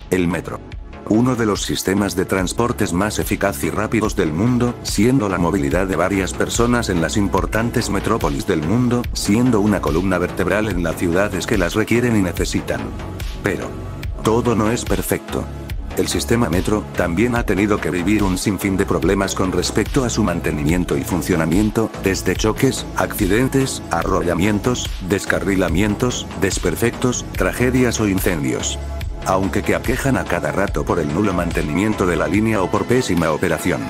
El metro. Uno de los sistemas de transportes más eficaz y rápidos del mundo, siendo la movilidad de varias personas en las importantes metrópolis del mundo, siendo una columna vertebral en las ciudades que las requieren y necesitan. Pero todo no es perfecto. El sistema metro también ha tenido que vivir un sinfín de problemas con respecto a su mantenimiento y funcionamiento, desde choques, accidentes, arrollamientos, descarrilamientos, desperfectos, tragedias o incendios. Aunque que aquejan a cada rato por el nulo mantenimiento de la línea o por pésima operación.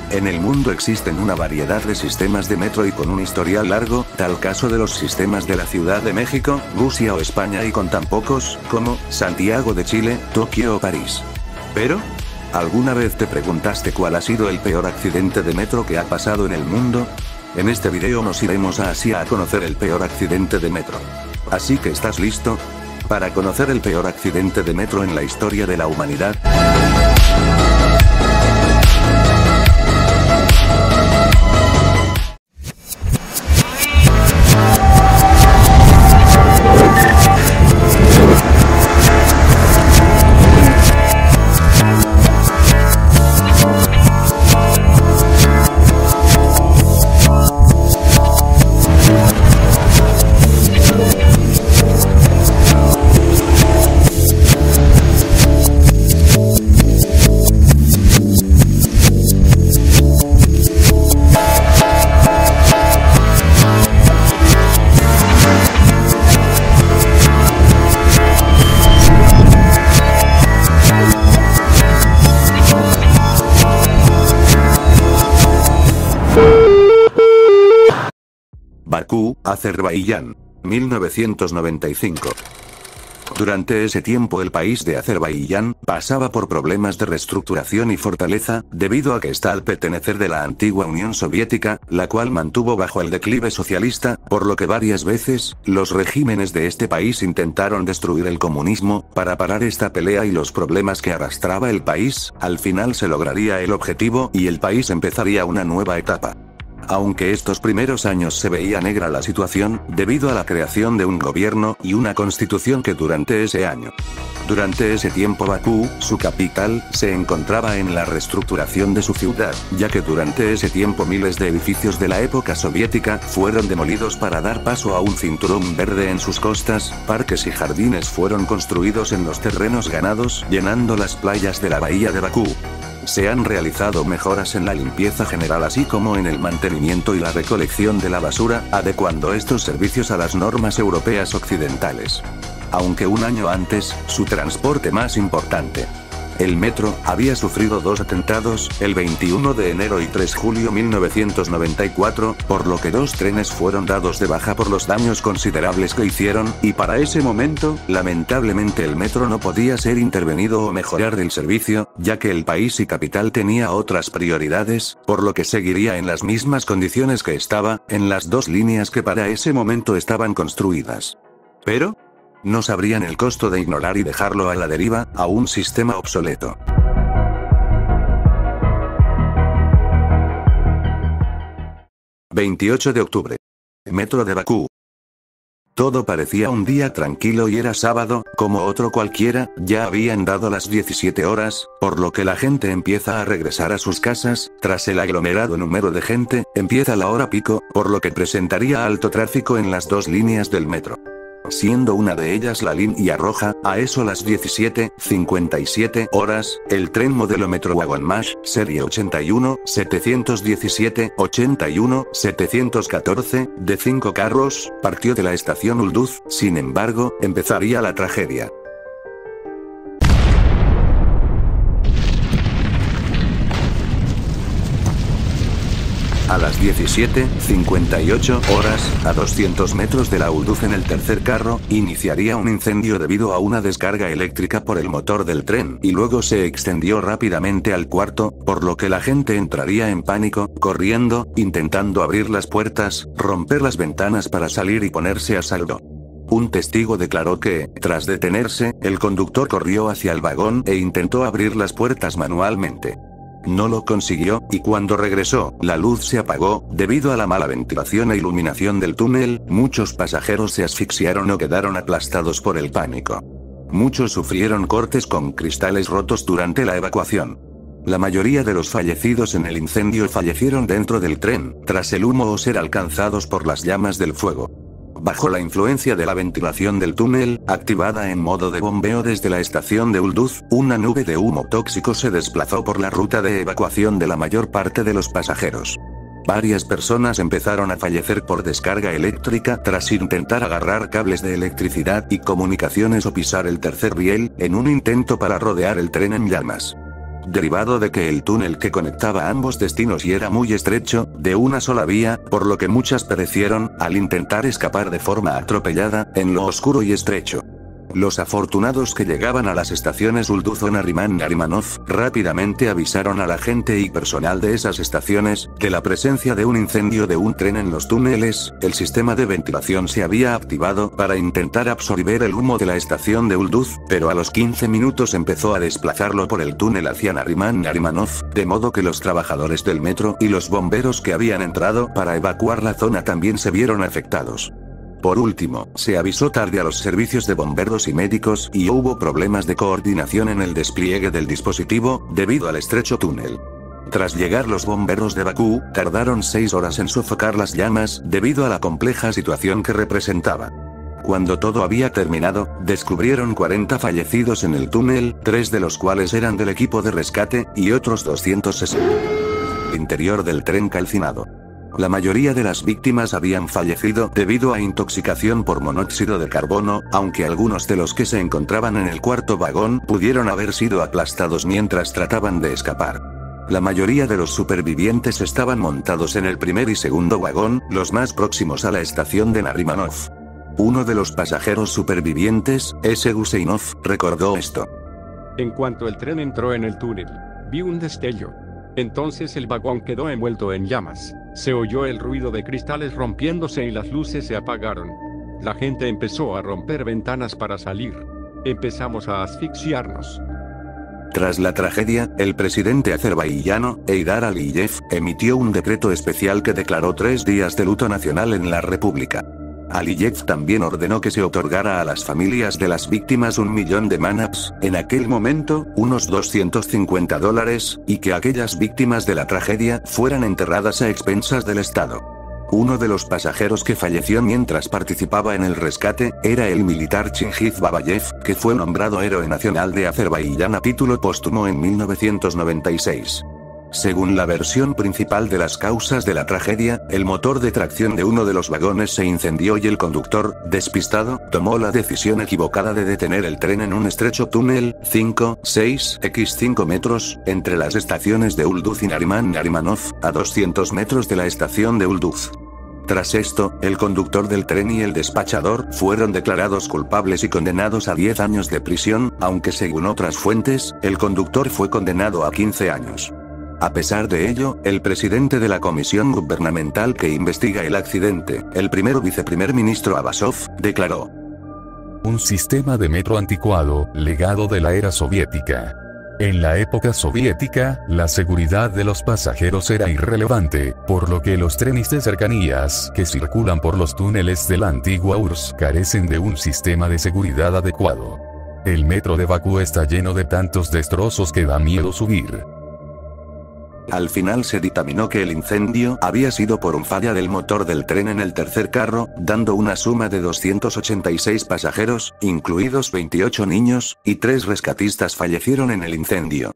En el mundo existen una variedad de sistemas de metro y con un historial largo, tal caso de los sistemas de la Ciudad de México, Rusia o España y con tan pocos, como Santiago de Chile, Tokio o París. Pero, ¿alguna vez te preguntaste cuál ha sido el peor accidente de metro que ha pasado en el mundo? En este video nos iremos a Asia a conocer el peor accidente de metro. Así que ¿estás listo? Para conocer el peor accidente de metro en la historia de la humanidad. Bakú, Azerbaiyán. 1995. Durante ese tiempo el país de Azerbaiyán pasaba por problemas de reestructuración y fortaleza, debido a que está al pertenecer de la antigua Unión Soviética, la cual mantuvo bajo el declive socialista, por lo que varias veces, los regímenes de este país intentaron destruir el comunismo, para parar esta pelea y los problemas que arrastraba el país, al final se lograría el objetivo y el país empezaría una nueva etapa. Aunque estos primeros años se veía negra la situación, debido a la creación de un gobierno y una constitución que durante ese año. Durante ese tiempo Bakú, su capital, se encontraba en la reestructuración de su ciudad, ya que durante ese tiempo miles de edificios de la época soviética fueron demolidos para dar paso a un cinturón verde en sus costas, parques y jardines fueron construidos en los terrenos ganados, llenando las playas de la bahía de Bakú. Se han realizado mejoras en la limpieza general así como en el mantenimiento y la recolección de la basura, adecuando estos servicios a las normas europeas occidentales. Aunque un año antes, su transporte más importante, el metro, había sufrido dos atentados, el 21 de enero y 3 de julio 1994, por lo que dos trenes fueron dados de baja por los daños considerables que hicieron, y para ese momento, lamentablemente el metro no podía ser intervenido o mejorar el servicio, ya que el país y capital tenía otras prioridades, por lo que seguiría en las mismas condiciones que estaba, en las dos líneas que para ese momento estaban construidas. Pero no sabrían el costo de ignorar y dejarlo a la deriva, a un sistema obsoleto. ...28 de octubre. Metro de Bakú. Todo parecía un día tranquilo y era sábado, como otro cualquiera, ya habían dado las 17 horas, por lo que la gente empieza a regresar a sus casas, tras el aglomerado número de gente, empieza la hora pico, por lo que presentaría alto tráfico en las dos líneas del metro. Siendo una de ellas la línea roja, a eso las 17:57 horas, el tren modelo Metro Wagon Mash, serie 81-717-81-714, de 5 carros, partió de la estación Ulduz, sin embargo, empezaría la tragedia. A las 17:58 horas, a 200 metros de la Ulduz en el tercer carro, iniciaría un incendio debido a una descarga eléctrica por el motor del tren, y luego se extendió rápidamente al cuarto, por lo que la gente entraría en pánico, corriendo, intentando abrir las puertas, romper las ventanas para salir y ponerse a salvo. Un testigo declaró que, tras detenerse, el conductor corrió hacia el vagón e intentó abrir las puertas manualmente. No lo consiguió, y cuando regresó, la luz se apagó, debido a la mala ventilación e iluminación del túnel, muchos pasajeros se asfixiaron o quedaron aplastados por el pánico. Muchos sufrieron cortes con cristales rotos durante la evacuación. La mayoría de los fallecidos en el incendio fallecieron dentro del tren, tras el humo o ser alcanzados por las llamas del fuego. Bajo la influencia de la ventilación del túnel, activada en modo de bombeo desde la estación de Ulduz, una nube de humo tóxico se desplazó por la ruta de evacuación de la mayor parte de los pasajeros. Varias personas empezaron a fallecer por descarga eléctrica tras intentar agarrar cables de electricidad y comunicaciones o pisar el tercer riel, en un intento para rodear el tren en llamas. Derivado de que el túnel que conectaba ambos destinos y era muy estrecho, de una sola vía, por lo que muchas perecieron, al intentar escapar de forma atropellada, en lo oscuro y estrecho. Los afortunados que llegaban a las estaciones Ulduz o Nariman-Narimanov, rápidamente avisaron a la gente y personal de esas estaciones, de la presencia de un incendio de un tren en los túneles. El sistema de ventilación se había activado para intentar absorber el humo de la estación de Ulduz, pero a los 15 minutos empezó a desplazarlo por el túnel hacia Nariman-Narimanov, de modo que los trabajadores del metro y los bomberos que habían entrado para evacuar la zona también se vieron afectados. Por último, se avisó tarde a los servicios de bomberos y médicos y hubo problemas de coordinación en el despliegue del dispositivo, debido al estrecho túnel. Tras llegar los bomberos de Bakú, tardaron 6 horas en sofocar las llamas, debido a la compleja situación que representaba. Cuando todo había terminado, descubrieron 40 fallecidos en el túnel, 3 de los cuales eran del equipo de rescate, y otros 260 en el interior del tren calcinado. La mayoría de las víctimas habían fallecido debido a intoxicación por monóxido de carbono, aunque algunos de los que se encontraban en el cuarto vagón pudieron haber sido aplastados mientras trataban de escapar. La mayoría de los supervivientes estaban montados en el primer y segundo vagón, los más próximos a la estación de Narimanov. Uno de los pasajeros supervivientes, S. Guseinov, recordó esto. En cuanto el tren entró en el túnel, vi un destello. Entonces el vagón quedó envuelto en llamas. Se oyó el ruido de cristales rompiéndose y las luces se apagaron. La gente empezó a romper ventanas para salir. Empezamos a asfixiarnos. Tras la tragedia, el presidente azerbaiyano, Heydar Aliyev, emitió un decreto especial que declaró 3 días de luto nacional en la República. Aliyev también ordenó que se otorgara a las familias de las víctimas 1 millón de manaps, en aquel momento, unos $250, y que aquellas víctimas de la tragedia fueran enterradas a expensas del Estado. Uno de los pasajeros que falleció mientras participaba en el rescate, era el militar Chingiz Babayev, que fue nombrado héroe nacional de Azerbaiyán a título póstumo en 1996. Según la versión principal de las causas de la tragedia, el motor de tracción de uno de los vagones se incendió y el conductor, despistado, tomó la decisión equivocada de detener el tren en un estrecho túnel, 5,6 metros, entre las estaciones de Ulduz y Nariman-Narimanov, a 200 metros de la estación de Ulduz. Tras esto, el conductor del tren y el despachador fueron declarados culpables y condenados a 10 años de prisión, aunque según otras fuentes, el conductor fue condenado a 15 años. A pesar de ello, el presidente de la comisión gubernamental que investiga el accidente, el viceprimer ministro Abbasov, declaró: un sistema de metro anticuado, legado de la era soviética. En la época soviética, la seguridad de los pasajeros era irrelevante, por lo que los trenes de cercanías que circulan por los túneles de la antigua URSS carecen de un sistema de seguridad adecuado. El metro de Bakú está lleno de tantos destrozos que da miedo subir. Al final se dictaminó que el incendio había sido por un falla del motor del tren en el tercer carro, dando una suma de 286 pasajeros, incluidos 28 niños, y 3 rescatistas fallecieron en el incendio.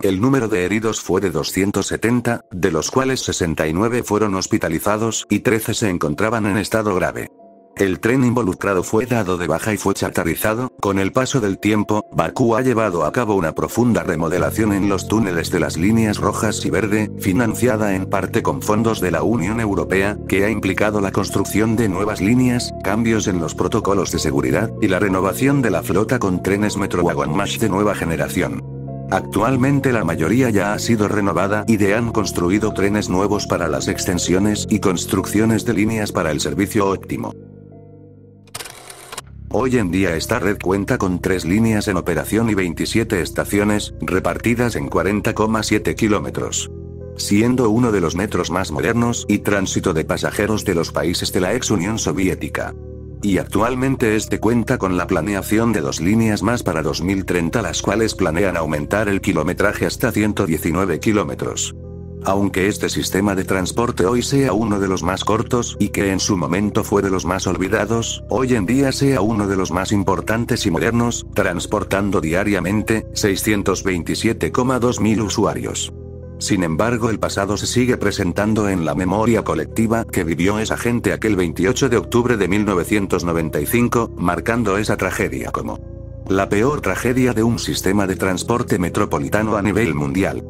El número de heridos fue de 270, de los cuales 69 fueron hospitalizados y 13 se encontraban en estado grave. El tren involucrado fue dado de baja y fue chatarrizado. Con el paso del tiempo, Bakú ha llevado a cabo una profunda remodelación en los túneles de las líneas rojas y verde, financiada en parte con fondos de la Unión Europea, que ha implicado la construcción de nuevas líneas, cambios en los protocolos de seguridad, y la renovación de la flota con trenes Metro Wagonmash de nueva generación. Actualmente la mayoría ya ha sido renovada y han construido trenes nuevos para las extensiones y construcciones de líneas para el servicio óptimo. Hoy en día esta red cuenta con 3 líneas en operación y 27 estaciones, repartidas en 40,7 kilómetros. Siendo uno de los metros más modernos y tránsito de pasajeros de los países de la ex Unión Soviética. y actualmente este cuenta con la planeación de 2 líneas más para 2030, las cuales planean aumentar el kilometraje hasta 119 kilómetros. Aunque este sistema de transporte hoy sea uno de los más cortos y que en su momento fue de los más olvidados, hoy en día sea uno de los más importantes y modernos, transportando diariamente 627,2 mil usuarios. Sin embargo, el pasado se sigue presentando en la memoria colectiva que vivió esa gente aquel 28 de octubre de 1995, marcando esa tragedia como la peor tragedia de un sistema de transporte metropolitano a nivel mundial.